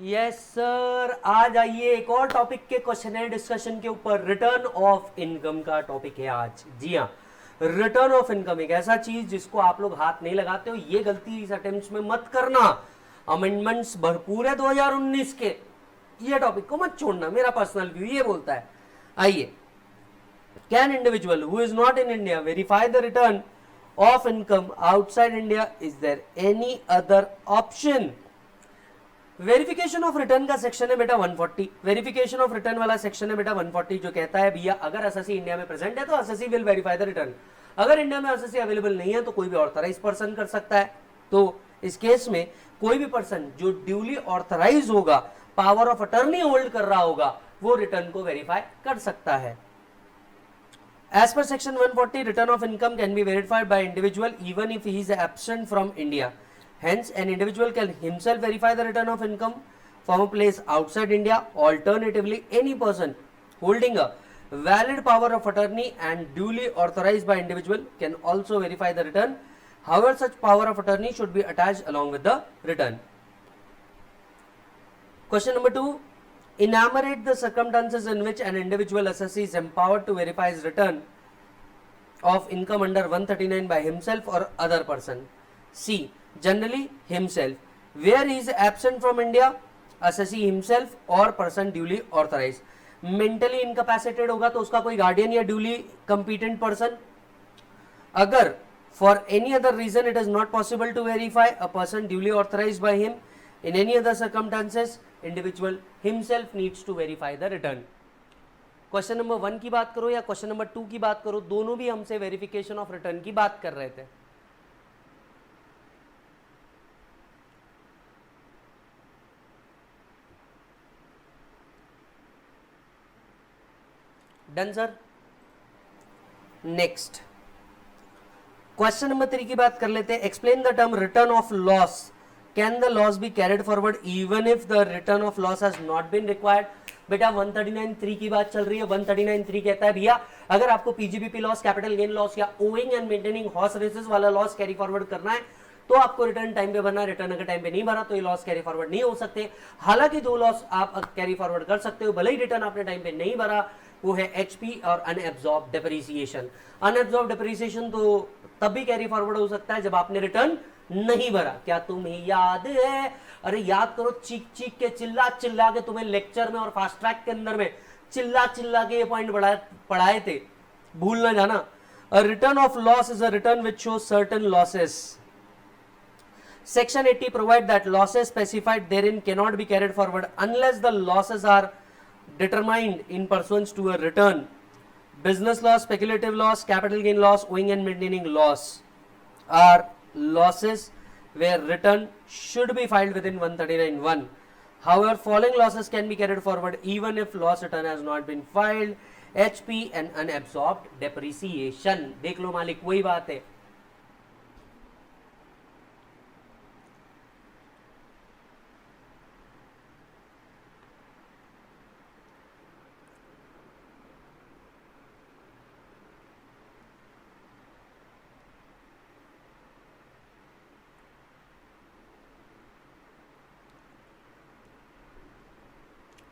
Yes sir, आज आइए एक और टॉपिक के क्वेश्चन है डिस्कशन के ऊपर। रिटर्न ऑफ इनकम का टॉपिक है आज। जी हाँ, रिटर्न ऑफ इनकम एक ऐसा चीज जिसको आप लोग हाथ नहीं लगाते हो। ये गलती इस अटेम्प्ट में मत करना। अमेंडमेंट्स भरपूर है 2019 के, ये टॉपिक को मत छोड़ना। मेरा पर्सनल व्यू ये बोलता है। आइए, can individual who is not in India verify the return of income outside India? Is there any other option? Verification of return का सेक्शन है बेटा 140। वेरिफिकेशन ऑफ रिटर्न वाला सेक्शन है बेटा 140, जो कहता है भैया अगर एसएससी इंडिया में प्रेजेंट है तो SSC will verify the return. अगर इंडिया में एसएससी अवेलेबल नहीं है तो कोई भी ऑथराइज पर्सन कर सकता है। तो इस केस में कोई भी पर्सन जो ड्यूली ऑथराइज होगा, पावर ऑफ अटर्नी होल्ड कर रहा होगा, वो रिटर्न को वेरीफाई कर सकता है। As per section 140, return of income can be verified by individual even if he is absent from India. Hence, an individual can himself verify the return of income from a place outside India. Alternatively, any person holding a valid power of attorney and duly authorized by individual can also verify the return. However, such power of attorney should be attached along with the return. Question number 2. Enumerate the circumstances in which an individual assessee is empowered to verify his return of income under 139 by himself or other person. C. Generally himself. Where he is absent from India, assessee himself or person duly authorized. Mentally incapacitated होगा तो उसका कोई guardian या duly competent person. अगर for any other reason it is not possible to verify, a person duly authorized by him. In any other circumstances, individual himself needs to verify the return. Question number 1 की बात करो या question number 2 की बात करो, दोनों भी हमसे वेरिफिकेशन ऑफ रिटर्न की बात कर रहे थे। Done sir. Next question number 3 की बात कर लेते हैं। Explain the term return of loss. Can the loss be carried forward even if the return of loss has not been required? बेटा 139(3) की बात चल रही है। 139(3) कहता है भैया अगर आपको PGBP loss, capital gain loss या owning and maintaining horse races वाला लॉस कैरी फॉरवर्ड करना है तो आपको रिटर्न टाइम पे भरना है। रिटर्न अगर टाइम पे नहीं भरा तो ये लॉस कैरी फॉरवर्ड नहीं हो सकते। हालांकि दो लॉस आप कैरी फॉरवर्ड कर सकते हो भले ही रिटर्न आपने टाइम पे नहीं भरा, वो है एचपी और अनएब्सॉर्ब डेप्रिसिएशन। अनएब्सॉर्ब डेप्रिसिएशन तो तब भी कैरी फॉरवर्ड हो सकता है जब आपने रिटर्न नहीं भरा। क्या तुम्हें याद है? अरे याद करो, चीख चीख के चिल्ला चिल्ला के तुम्हें लेक्चर में और फास्ट ट्रैक के अंदर में चिल्ला चिल्ला के ये पॉइंट पढ़ाए थे, भूल ना जाना। A return of loss is a return which shows certain losses. Section 80 provide that losses specified therein cannot be carried forward unless the losses are determined in pursuance to a return. Business loss, speculative loss, capital gain loss, owing and maintaining loss are losses where return should be filed within 139(1). However, following losses can be carried forward even if loss return has not been filed. HP and unabsorbed depreciation. देख लो मालिक, वही बात है।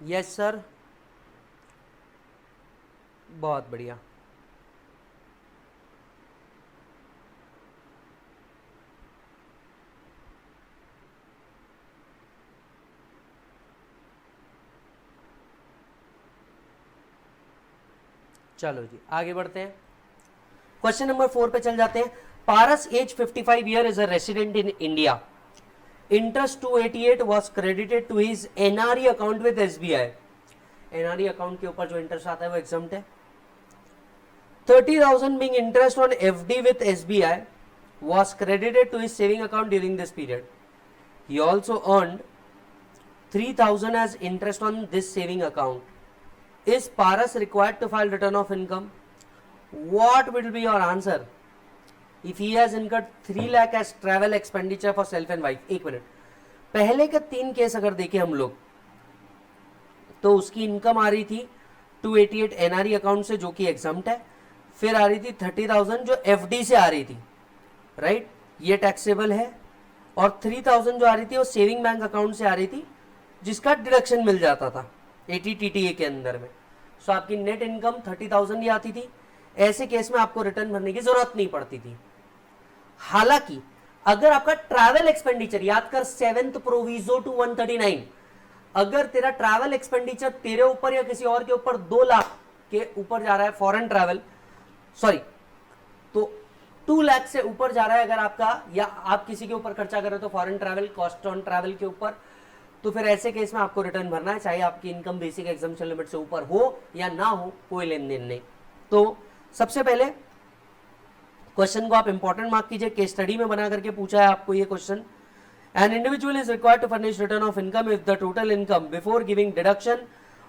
Yes sir, बहुत बढ़िया। चलो जी आगे बढ़ते हैं। क्वेश्चन नंबर 4 पे चल जाते हैं। Paras age 55 year is a resident in India. Interest 288 was credited to his NRE account with SBI. NRE account के ऊपर जो इंटरेस्ट आता है वो exempt है। 30,000 being interest on FD with SBI was credited to his saving account during this period. He also earned 3,000 as interest on this saving account. Is Paras required to file return of income? What will be your answer? If he has incurred 3 lakh as travel expenditure for self and wife. एक minute, पहले के 3 case अगर देखें हम लोग तो उसकी income आ रही थी 288 एनआरई अकाउंट से जो कि एग्जम्प्ट है, फिर आ रही थी 30,000 जो एफडी से आ रही थी, राइट, ये टैक्सेबल है, और 3,000 जो आ रही थी वो सेविंग बैंक अकाउंट से आ रही थी जिसका डिडक्शन मिल जाता था 80 TTA के अंदर में। सो आपकी नेट इनकम 30,000 ही आती थी। ऐसे केस में आपको रिटर्न भरने की जरूरत नहीं पड़ती थी। हालांकि अगर आपका ट्रैवल एक्सपेंडिचर, याद कर 7th प्रोविजो टू 139, अगर तेरा ट्रैवल एक्सपेंडिचर तेरे ऊपर या किसी और के ऊपर 2 लाख के ऊपर जा रहा है फॉरेन ट्रैवल, सॉरी, तो 2 लाख से ऊपर जा रहा है अगर आपका, या आप किसी के ऊपर खर्चा कर रहे हो तो foreign travel, cost on travel के ऊपर, तो फिर ऐसे केस में आपको रिटर्न भरना है, चाहे आपकी इनकम बेसिक एग्जाम्पशन लिमिट से ऊपर हो या ना हो, कोई लेन देन नहीं। तो सबसे पहले क्वेश्चन को आप इंपॉर्टेंट मार्क कीजिए, केस स्टडी में बना करके पूछा है आपको ये question. An individual is required to furnish return of income if the total income before giving deduction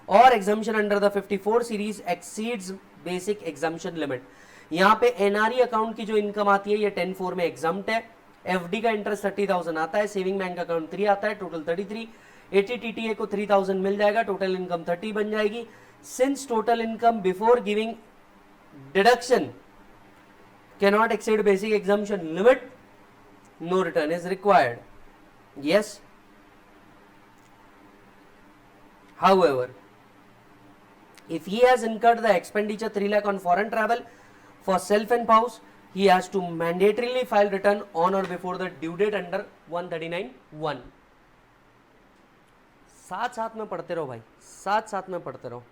और exemption under the 54 series exceeds basic exemption limit. यहाँ पे एनआरई अकाउंट की जो इनकम आती है ये 10(4) में एग्जाम्प्ट है। एफडी का इंटरेस्ट 30,000 आता है, सेविंग बैंक अकाउंट 3 आता है, टोटल 33। 80 TTA को 3,000 मिल जाएगा, टोटल इनकम 30 बन जाएगी। Since total income before giving deduction cannot exceed basic exemption limit, no return is required. Yes. However, if he has incurred the expenditure 3 lakh on foreign travel for self and spouse, he has to mandatorily file return on or before the due date under 139(1). साथ साथ में पढ़ते रहो भाई, साथ साथ में पढ़ते रहो।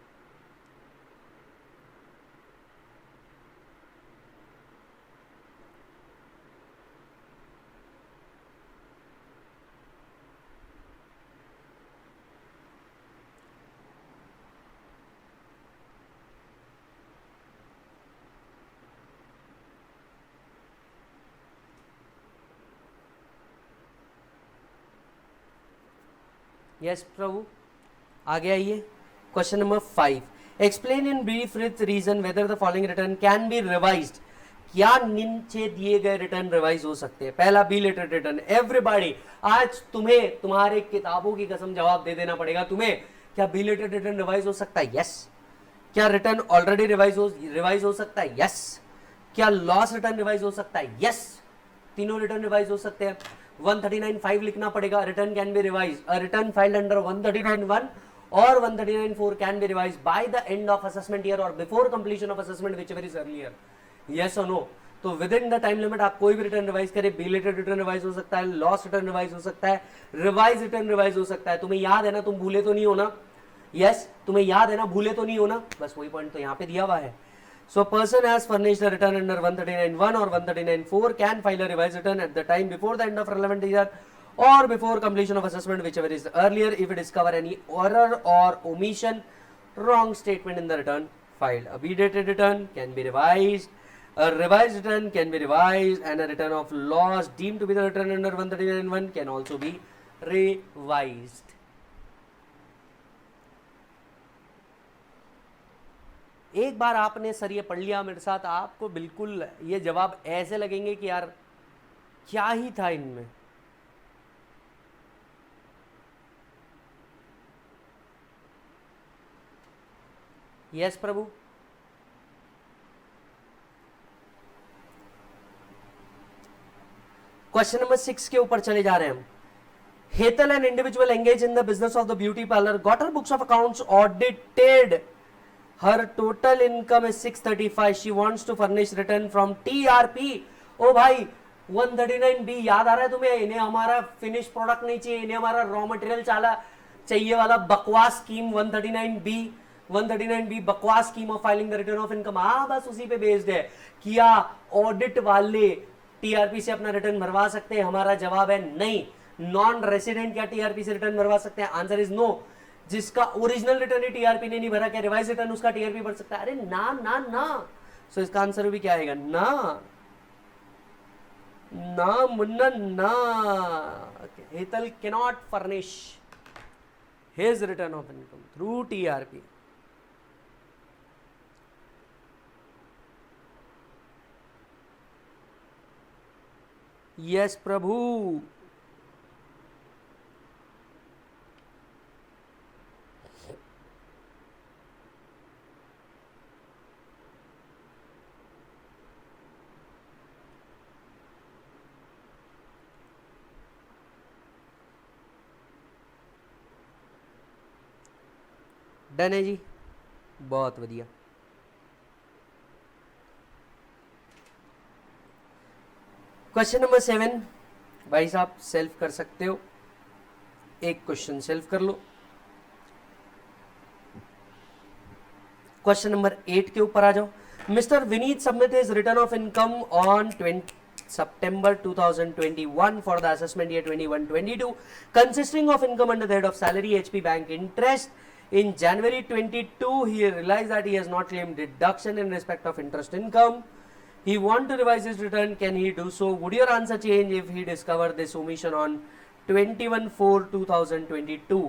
यस प्रभु, आगे आइए। Question number 5, explain in brief with reason whether the following return can be revised. क्या नीचे दिए गए रिटर्न रिवाइज हो सकते हैं? पहला, बिलेटेड रिटर्न। एवरीबॉडी, आज तुम्हें तुम्हारे किताबों की कसम जवाब दे देना पड़ेगा तुम्हें। क्या बिलेटेड रिटर्न रिवाइज हो सकता है? यस। क्या रिटर्न ऑलरेडी रिवाइज हो सकता है? यस। क्या लॉस रिटर्न रिवाइज हो सकता है? यस। तीनों रिटर्न रिवाइज हो सकते हैं। 139(5) लिखना पड़ेगा, return can be revise. A return filed under 139(1) और 139(4) can be revise by the end of assessment year और before completion of assessment whichever is earlier. Yes और नो? तो within the time limit आप कोई भी return revise करें, belated return revise हो सकता है, लॉस रिटर्न रिवाइज हो सकता है, रिवाइज रिटर्न रिवाइज हो सकता है। तुम्हें याद है ना, तुम भूले तो नहीं हो ना? यस, तुम्हें याद है ना, भूले तो नहीं हो ना? बस वही पॉइंट तो यहाँ पे दिया हुआ है। So a person has furnished a return under 139(1) or 139(4) can file a revised return at the time before the end of relevant year or before completion of assessment, whichever is earlier, if it discover any error or omission, wrong statement in the return filed. A B-dated return can be revised, a revised return can be revised, and a return of loss deemed to be the return under 139(1) can also be revised. एक बार आपने sir ये पढ़ लिया मेरे साथ, आपको बिल्कुल ये जवाब ऐसे लगेंगे कि यार क्या ही था इनमें। यस प्रभु। क्वेश्चन नंबर 6 के ऊपर चले जा रहे हैं हम। Hetal an individual engage in the business of the beauty parlour got her books of accounts audited. Her total income is 635. She wants to furnish return from TRP. ओ भाई 139B याद आ रहा है तुम्हें? इन्हें हमारा फिनिश प्रोडक्ट नहीं चाहिए, इन्हें हमारा रॉ मटेरियल चाहिए वाला बकवास स्कीम 139B बकवास scheme of filing the return of income. हाँ, बस उसी पे बेस्ड है। क्या ऑडिट वाले टीआरपी से अपना रिटर्न भरवा सकते हैं? हमारा जवाब है नहीं। नॉन रेसिडेंट क्या टीआरपी से रिटर्न भरवा सकते हैं? Answer is no. जिसका ओरिजिनल रिटर्न ही टीआरपी ने नहीं भरा, क्या रिवाइज रिटर्न उसका टीआरपी भर सकता है? अरे ना ना ना। सो इसका आंसर भी क्या आएगा? ना ना मुन्ना ना। Hetal cannot furnish his return of income through TRP. Yes Prabhu. Done है जी, बहुत बढ़िया। क्वेश्चन नंबर 7 भाई साहब सेल्फ कर सकते हो, एक क्वेश्चन सेल्फ कर लो। क्वेश्चन नंबर 8 के ऊपर आ जाओ। Mister Vineet submit his return of income on 20 September 2021 for the assessment year 21-22 consisting of income under the head of salary, HP bank interest. In January 22 he realized that he has not claimed deduction in respect of interest income. He want to revise his return, can he do so? Would your answer change if he discover this omission on 21/4/2022?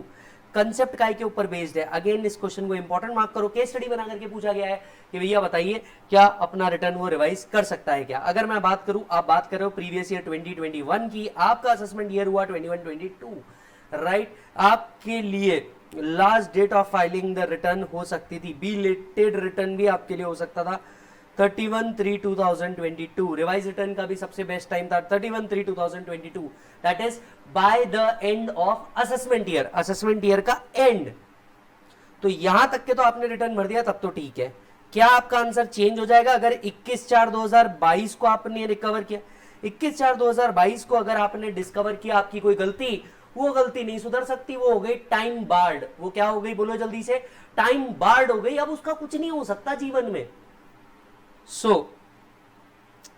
Concept काय के ऊपर based है? Again इस question को important mark करो, case study बना करके पूछा गया है कि भैया बताइए क्या अपना रिटर्न वो रिवाइज कर सकता है क्या? अगर मैं बात करूं, आप बात कर रहे हो प्रीवियस ईयर 2021 की, आपका असेसमेंट ईयर हुआ 21-22, राइट? आपके लिए last date of filing the return हो सकती थी, बिलेटेड रिटर्न भी आपके लिए हो सकता था 31/3/2022। रिवाइज रिटर्न का भी सबसे बेस्ट टाइम था 31/3/2022, that is by the end of assessment year, assessment year का एंड। तो यहां तक के तो आपने रिटर्न भर दिया, तब तो ठीक है। क्या आपका आंसर चेंज हो जाएगा अगर 21/4/2022 को आपने रिकवर किया? 21/4/2022 को अगर आपने डिस्कवर किया आपकी कोई गलती, वो गलती नहीं सुधर सकती, वो हो गई टाइम बार्ड। वो क्या हो गई बोलो जल्दी से? टाइम बार्ड हो गई, अब उसका कुछ नहीं हो सकता जीवन में। So,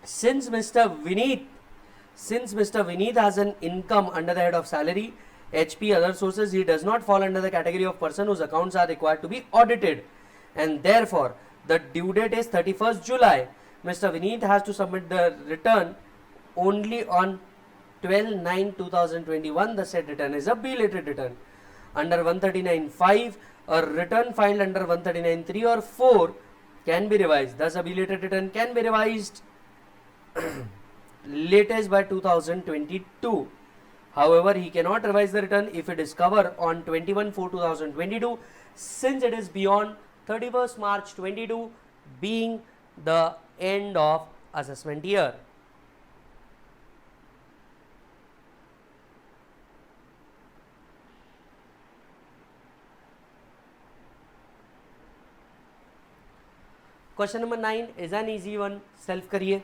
since Mr. Vineet has an income under the head of salary, HP, other sources, he does not fall under the category of person whose accounts are required to be audited, and therefore the due date is 31st July. Mr. Vineet has to submit the return only on 12/9/2021. The said return is a belated return. Under 139(5), a return filed under 139(3) or 4 can be revised. Thus, a belated return can be revised latest by 2022. However, he cannot revise the return if he discover on 21/4/2022, since it is beyond 31st March 22 being the end of assessment year. Question number 9 is an easy one, self करिए।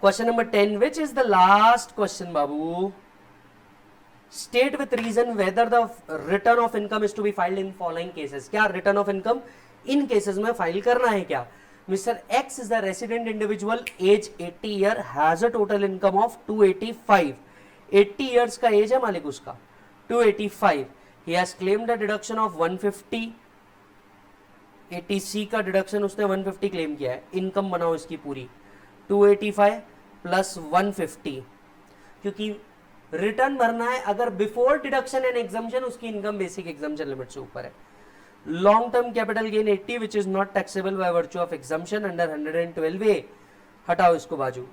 Question number 10, which is the last question बाबू? State with reason whether the return of income is to be filed in following cases. क्या return of income in cases में फाइल करना है क्या? Mr x is the resident individual, age 80 year, has a total income of 285। 80 years का age है मालिक उसका, 285। He has claimed a deduction of 150, 80C का डिडक्शन उसने 150 क्लेम किया है। इनकम बनाओ इसकी पूरी 285 प्लस 150, क्योंकि रिटर्न भरना है अगर बिफोर डिडक्शन एंड एग्जम्पशन, उसकी इनकम बेसिक एग्जम्पशन लिमिट से ऊपर है। Long term capital gain 80 which is not taxable by virtue of exemption under 112A, हटाओ इसको बाजू।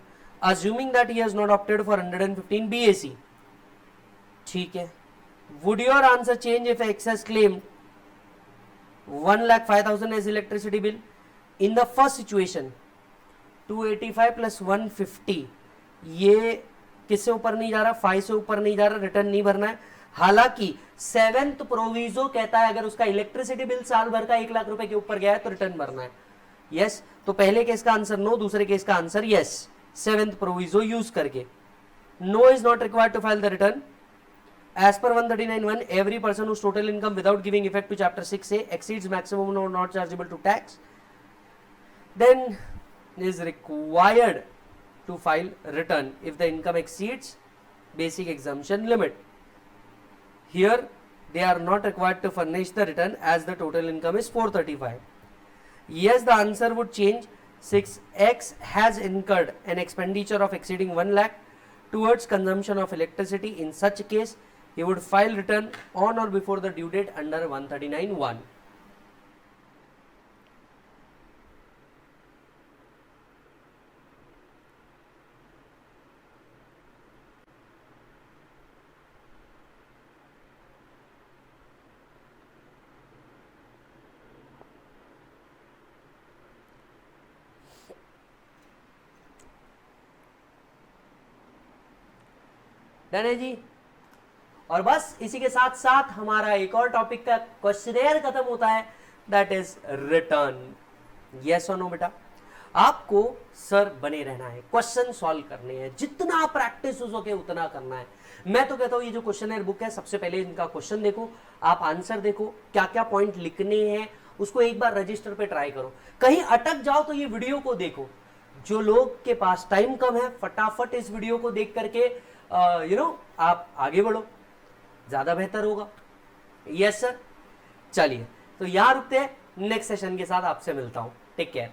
Assuming that he has not opted for 115 BAC, ठीक है। Would your answer change if X has claimed 1,05,000 as electricity bill? In the first situation, 285 plus 150, ये किससे ऊपर नहीं जा रहा? 5 से ऊपर नहीं जा रहा, रिटर्न नहीं भरना है। हालांकि 7th प्रोविजो कहता है अगर उसका इलेक्ट्रिसिटी बिल साल भर का 1 लाख रुपए के ऊपर गया है तो रिटर्न भरना है। यस, तो पहले केस का आंसर नो, दूसरे केस का answer yes, 7th proviso use करके। No is not required to file the return. As per 139(1), every person whose total income without giving effect to Chapter 6A exceeds maximum or not chargeable to tax, then is required to file return if the income exceeds basic exemption limit. Here, they are not required to furnish the return as the total income is 435. Yes, the answer would change. 6X has incurred an expenditure of exceeding 1 lakh towards consumption of electricity. In such case, he would file return on or before the due date under 139(1). Done है जी। और बस इसी के साथ साथ हमारा एक और टॉपिक का क्वेश्चनेयर खत्म होता है, दैट इज रिटर्न। यस और नो बेटा, आपको सर बने रहना है, क्वेश्चन सॉल्व करने हैं, जितना प्रैक्टिस हो सके उतना करना है। मैं तो कहता हूं ये जो क्वेश्चनेयर बुक है, सबसे पहले इनका क्वेश्चन देखो, आप आंसर देखो, क्या क्या पॉइंट लिखने हैं उसको एक बार रजिस्टर पे ट्राई करो। कहीं अटक जाओ तो ये वीडियो को देखो। जो लोग के पास टाइम कम है, फटाफट इस वीडियो को देख करके आप आगे बढ़ो, ज्यादा बेहतर होगा। यस सर, चलिए तो यहां रुकते हैं, नेक्स्ट सेशन के साथ आपसे मिलता हूं। Take care.